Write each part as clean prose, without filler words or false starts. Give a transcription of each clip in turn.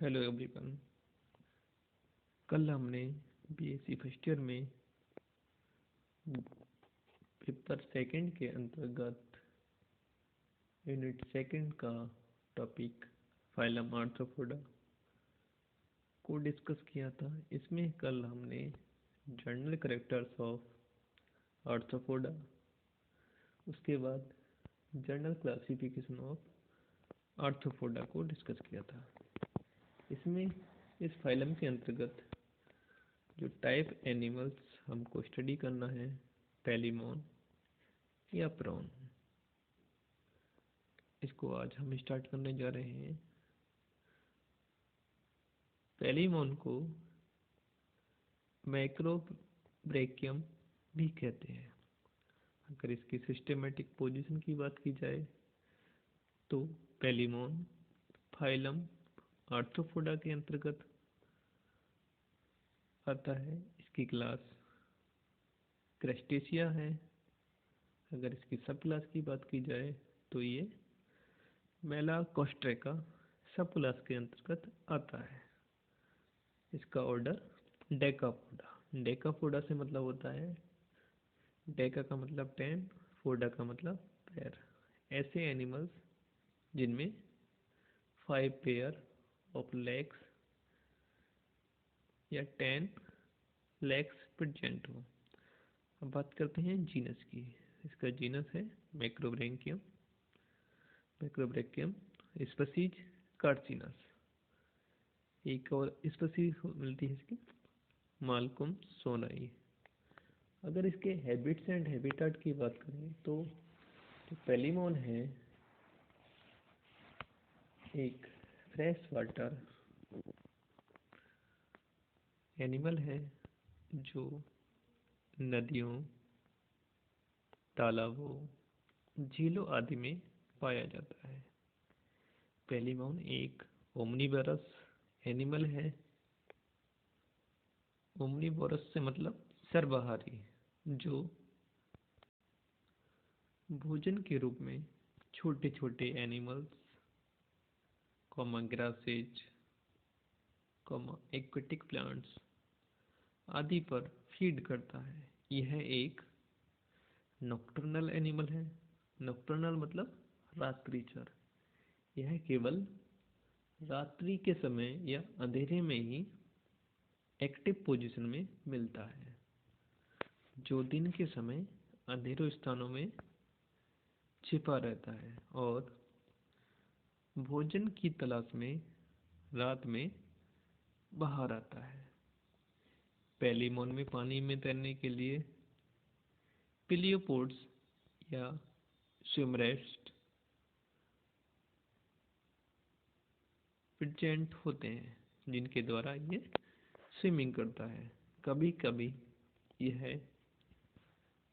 Hello everyone. कल हमने BSc first year में पेपर सेकंड के अंतर्गत यूनिट सेकंड का टॉपिक फाइलम आर्थ्रोपोडा को डिस्कस किया था। इसमें कल हमने जनरल कैरेक्टर्स ऑफ आर्थ्रोपोडा, उसके बाद जनरल क्लासिफिकेशन ऑफ आर्थ्रोपोडा को डिस्कस किया था। इसमें इस फाइलम के अंतर्गत जो टाइप एनिमल्स हमको स्टडी करना है, पेलिमोन या प्रॉन, इसको आज हम स्टार्ट करने जा रहे हैं। पेलिमोन को मैक्रोब्रैकियम भी कहते हैं। अगर इसकी सिस्टेमेटिक पोजीशन की बात की जाए तो पेलिमोन फाइलम आर्थ्रोपोडा के अंतर्गत आता है। इसकी क्लास क्रस्टेशिया है। अगर इसकी सब क्लास की बात की जाए तो ये मेलाकोस्ट्रेका सब क्लास के अंतर्गत आता है। इसका ऑर्डर डेकापोडा। डेकापोडा से मतलब होता है, डेका का मतलब 10, फोडा का मतलब पैर। ऐसे एनिमल्स जिनमें 5 पेयर ऑफ लेग्स या 10 लेग्स प्रेजेंट हो। अब बात करते हैं जीनस की। इसका जीनस है मैक्रोब्रैकियम। मैक्रोब्रैकियम स्पीशीज कार्सिनस। एक और स्पीशीज मिलती है इसकी, मालकुम सोनाई। अगर इसके हैबिट्स एंड हैबिटाट की बात करें तो जो पेलिमोन है एक फ्रेश वाटर एनिमल है जो नदियों, तालाबों, झीलों आदि में पाया जाता है। पेलिमोन एक ओमनीवोरस एनिमल है। ओमनीवोरस से मतलब सर्वाहारी, जो भोजन के रूप में छोटे छोटे एनिमल्स, ग्रासेज, एक्वेटिक प्लांट्स आदि पर फीड करता है। यह एक नॉक्टर्नल एनिमल है। नॉक्टर्नल मतलब रात्रिचर। यह केवल रात्रि के समय या अंधेरे में ही एक्टिव पोजीशन में मिलता है, जो दिन के समय अंधेरों स्थानों में छिपा रहता है और भोजन की तलाश में रात में बाहर आता है। पेलिमोन में पानी में तैरने के लिए पिलियोपोड्स या स्विमरेस्ट प्रेजेंट होते हैं, जिनके द्वारा ये स्विमिंग करता है। कभी कभी यह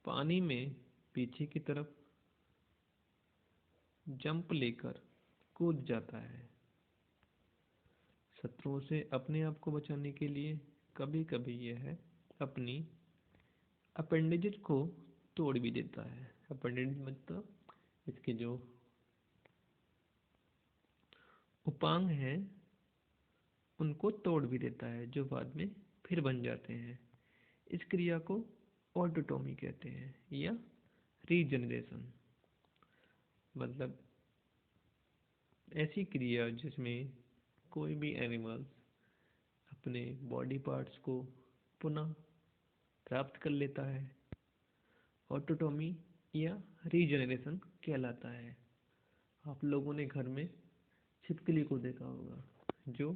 पानी में पीछे की तरफ जंप लेकर कूद जाता है। शत्रुओं से अपने आप को बचाने के लिए कभी कभी यह अपनी अपेंडेजेस को तोड़ भी देता है। अपेंडेज मतलब इसके जो उपांग हैं उनको तोड़ भी देता है, जो बाद में फिर बन जाते हैं। इस क्रिया को ऑटोटोमी कहते हैं या रीजनरेशन। मतलब ऐसी क्रिया जिसमें कोई भी एनिमल अपने बॉडी पार्ट्स को पुनः प्राप्त कर लेता है, ऑटोटोमी या रीजनरेशन कहलाता है। आप लोगों ने घर में छिपकली को देखा होगा, जो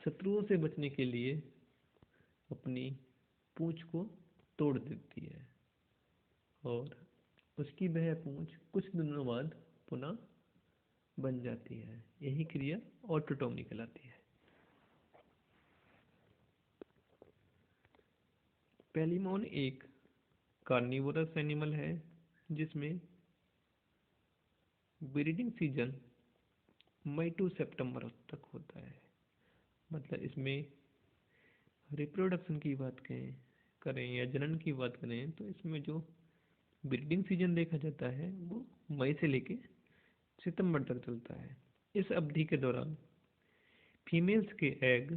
शत्रुओं से बचने के लिए अपनी पूंछ को तोड़ देती है और उसकी वह पूंछ कुछ दिनों बाद पुनः बन जाती है। यही क्रिया ऑटोटोमी कहलाती है। पेलिमोन एक कार्निवोरस एनिमल है जिसमें ब्रीडिंग सीजन मई टू सितंबर तक होता है। मतलब इसमें रिप्रोडक्शन की बात करें या जनन की बात करें तो इसमें जो ब्रीडिंग सीजन देखा जाता है वो मई से लेके सितंबर तक चलता है। इस अवधि के दौरान फीमेल्स के एग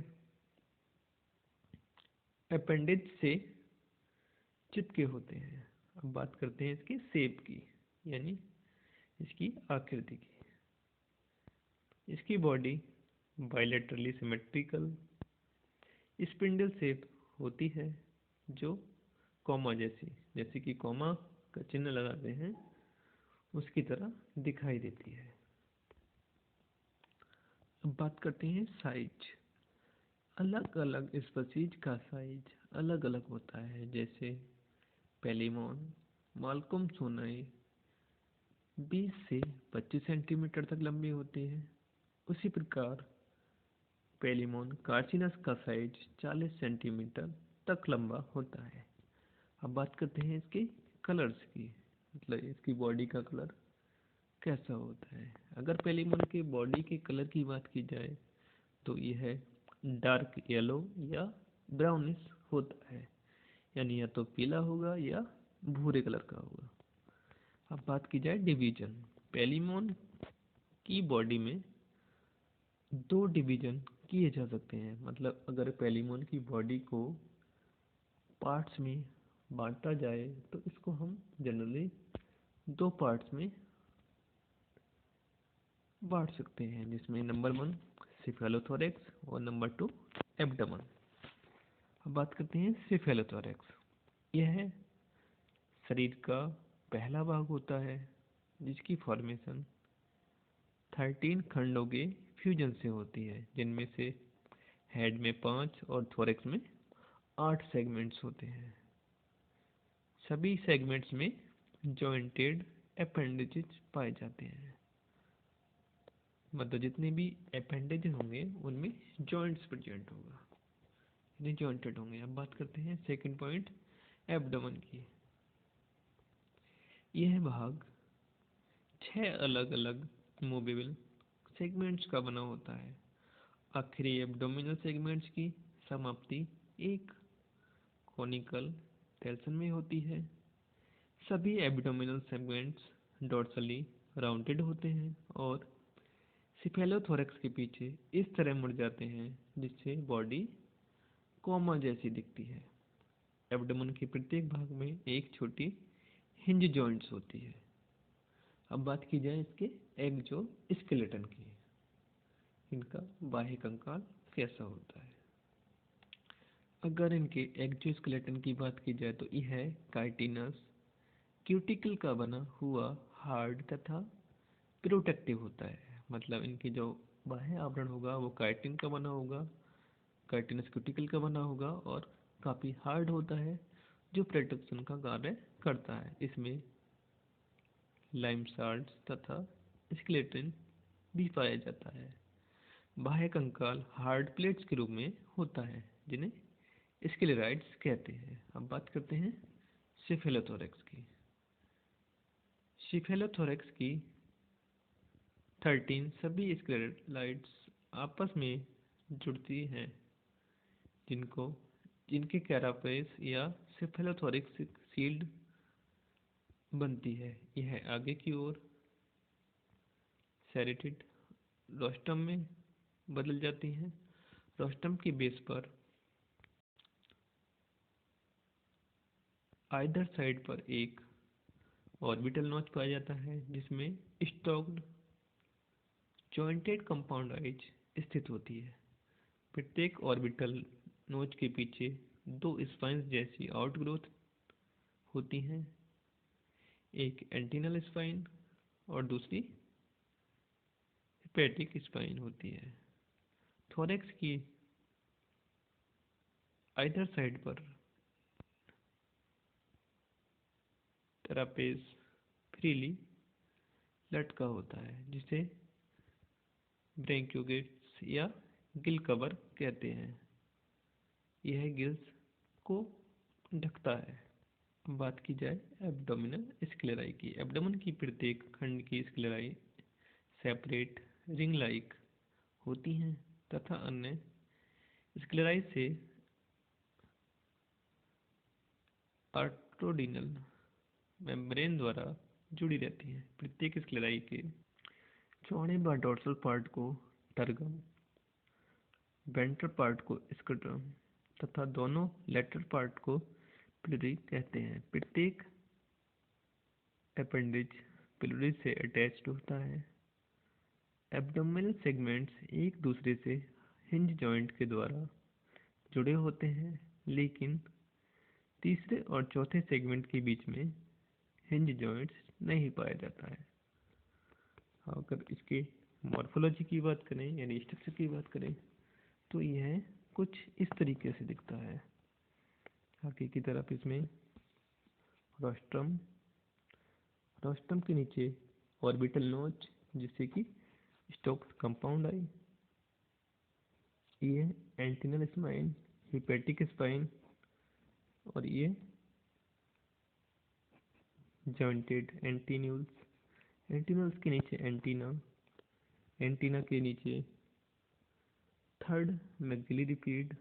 अपेंडेज से चिपके होते हैं। अब बात करते हैं इसकी शेप की, यानी इसकी आकृति की। इसकी body bilaterally symmetrical spindle shape होती है, जो कॉमा जैसी, जैसे कि कॉमा का चिन्ह लगाते हैं उसकी तरह दिखाई देती है। अब बात करते हैं साइज। अलग अलग स्पीशीज का साइज अलग अलग होता है। जैसे पेलिमोन, मालकोम सोनाई 20 से 25 सेंटीमीटर तक लंबी होती है। उसी प्रकार पेलिमोन कार्सिनस का साइज 40 सेंटीमीटर तक लंबा होता है। अब बात करते हैं इसके कलर्स की, मतलब इसकी बॉडी का कलर कैसा होता है। अगर पेलिमोन के बॉडी के कलर की बात की जाए तो यह डार्क येलो या ब्राउनिश होता है, यानी या तो पीला होगा या भूरे कलर का होगा। अब बात की जाए डिवीजन। पेलिमोन की बॉडी में 2 डिवीजन किए जा सकते हैं। मतलब अगर पेलिमोन की बॉडी को पार्ट्स में बांटा जाए तो इसको हम जनरली 2 पार्ट्स में बांट सकते हैं, जिसमें नंबर 1 सिफेलोथोरैक्स और नंबर 2 एब्डोमेन। अब बात करते हैं सिफेलोथोरैक्स। यह शरीर का पहला भाग होता है जिसकी फॉर्मेशन 13 खंडों के फ्यूजन से होती है, जिनमें से हेड में 5 और थोरैक्स में 8 सेगमेंट्स होते हैं। सभी सेगमेंट्स में जॉइंटेड अपेंडेजेस पाए जाते हैं। मतलब जितने भी अपेंडेज होंगे उनमें जॉइंट्स प्रेजेंट होगा, यानी जॉइंटेड होंगे। अब बात करते हैं सेकंड पॉइंट एब्डोमेन की। यह भाग 6 अलग अलग मूवेबल सेगमेंट्स का बना होता है। आखिरी एब्डोमिनल सेगमेंट्स की समाप्ति एक कोनिकल टेल्सन में होती है। सभी एब्डोमिनल सेगमेंट्स डोर्सली राउंडेड होते हैं और सिफेलोथोरैक्स के पीछे इस तरह मुड़ जाते हैं जिससे बॉडी कॉमा जैसी दिखती है। एब्डोमेन के प्रत्येक भाग में एक छोटी हिंज जॉइंट्स होती है। अब बात की जाए इसके एक्सो स्केलेटन की। इनका बाह्य कंकाल कैसा होता है। अगर इनके एक्सोस्केलेटन की बात की जाए तो यह काइटिनस क्यूटिकल का बना हुआ हार्ड तथा प्रोटेक्टिव होता है। मतलब इनकी जो बाह्य आवरण होगा वो काइटिन का बना होगा, काइटिनस क्यूटिकल का बना होगा और काफ़ी हार्ड होता है, जो प्रोटेक्शन का कार्य करता है। इसमें लाइम साल्ट्स तथा स्केलेटन भी पाया जाता है। बाह्य कंकाल हार्ड प्लेट्स के रूप में होता है जिन्हें स्क्लेराइड्स कहते हैं। अब बात करते हैं सिफेलोथोरैक्स की। सिफेलोथोरैक्स की 13 सभी स्क्लेराइड्स आपस में जुड़ती हैं, जिनके कैरापेस या सिफेलोथोरैक्स शील्ड बनती है। यह आगे की ओर सेरेटेड रोस्टम में बदल जाती हैं। रोस्टम की बेस पर आइदर साइड पर एक ऑर्बिटल नॉच पाया जाता है जिसमें स्टॉक्ड जॉइंटेड कंपाउंड आइज स्थित होती है। प्रत्येक ऑर्बिटल नोच के पीछे 2 स्पाइंस जैसी आउटग्रोथ होती हैं, एक एंटीनल स्पाइन और दूसरी हेपेटिक स्पाइन होती है। थोरैक्स की आइदर साइड पर ट्रापेज फ्रीली लटका होता है, जिसे ब्रैंकियोगेट्स या गिल कवर कहते हैं। यह गिल्स को ढकता है। बात की जाए एब्डोमिनल स्क्लेराई की। एब्डोमेन की प्रत्येक खंड की स्क्लेराई सेपरेट रिंग लाइक होती हैं तथा अन्य स्क्लेराई से आर्टोडिनल मेम्ब्रेन द्वारा जुड़ी रहती हैं। प्रत्येक स्क्लेराई के चौड़े व डोर्सल पार्ट को टर्गम वेंट्रल पार्ट को स्क्रोटम तथा दोनों लेटरल पार्ट को पिलरी कहते हैं। प्रत्येक अपेंडिज पिलरी से अटैच्ड होता है। एब्डोमिनल सेगमेंट्स एक दूसरे से हिंज जॉइंट के द्वारा जुड़े होते हैं, लेकिन तीसरे और चौथे सेगमेंट के बीच में हिंज जॉइंट्स नहीं पाया जाता है। अगर इसके मॉर्फोलॉजी की बात करें यानी स्ट्रक्चर की बात करें तो यह कुछ इस तरीके से दिखता है। आगे की तरफ इसमें रोस्ट्रम, रोस्ट्रम के नीचे ऑर्बिटल नोच जिससे कि स्टोक्स कंपाउंड आई, ये एंटिनल स्पाइन, हिपेटिक स्पाइन और ये जॉइंटेड एंटीन्यूल्स। एंटीन्यूल्स के नीचे एंटीना, एंटीना के नीचे थर्ड मैक्सिलरी पीड,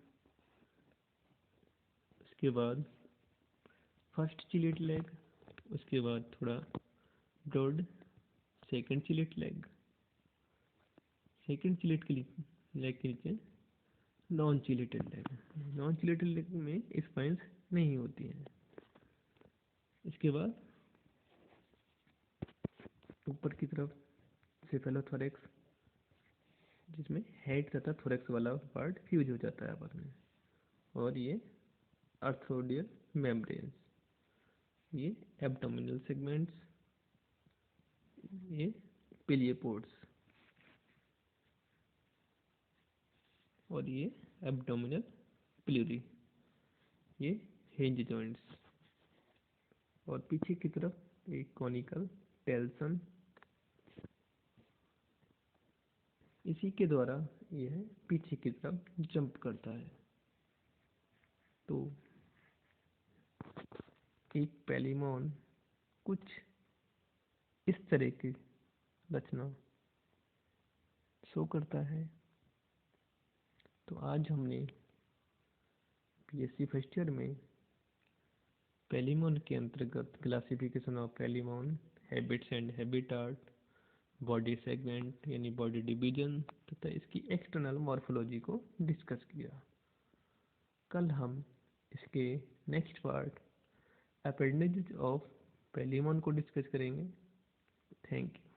उसके बाद फर्स्ट चिलेट लेग, उसके बाद थोड़ा broad second chelate leg, second chelate के लेग के नीचे non chelated leg. Non chelated leg में स्पाइंस नहीं होती हैं। इसके बाद ऊपर की तरफ सेफेलोथोरैक्स जिसमें हेड तथा थोरैक्स वाला पार्ट फ्यूज हो जाता है आपस में, और ये आर्थ्रोडियल मेम्ब्रेन्स, ये एब्डोमिनल सेगमेंट्स, ये पिलियपोड्स और ये एब्डोमिनल पिलरी, ये हिंज जॉइंट्स, और पीछे की तरफ एक कॉनिकल टेल्सन। इसी के द्वारा यह पीछे की तरफ जंप करता है। तो एक पेलिमोन कुछ इस तरह की रचना शो करता है। तो आज हमने बीएससी फर्स्ट ईयर में पेलिमोन के अंतर्गत classification of Palaemon, habits and habitat, body segment यानी बॉडी डिवीजन तथा इसकी एक्सटर्नल मॉर्फोलॉजी को डिस्कस किया। कल हम इसके नेक्स्ट पार्ट अपेंडेजेस ऑफ पेलिमोन को डिस्कस करेंगे। Thank you.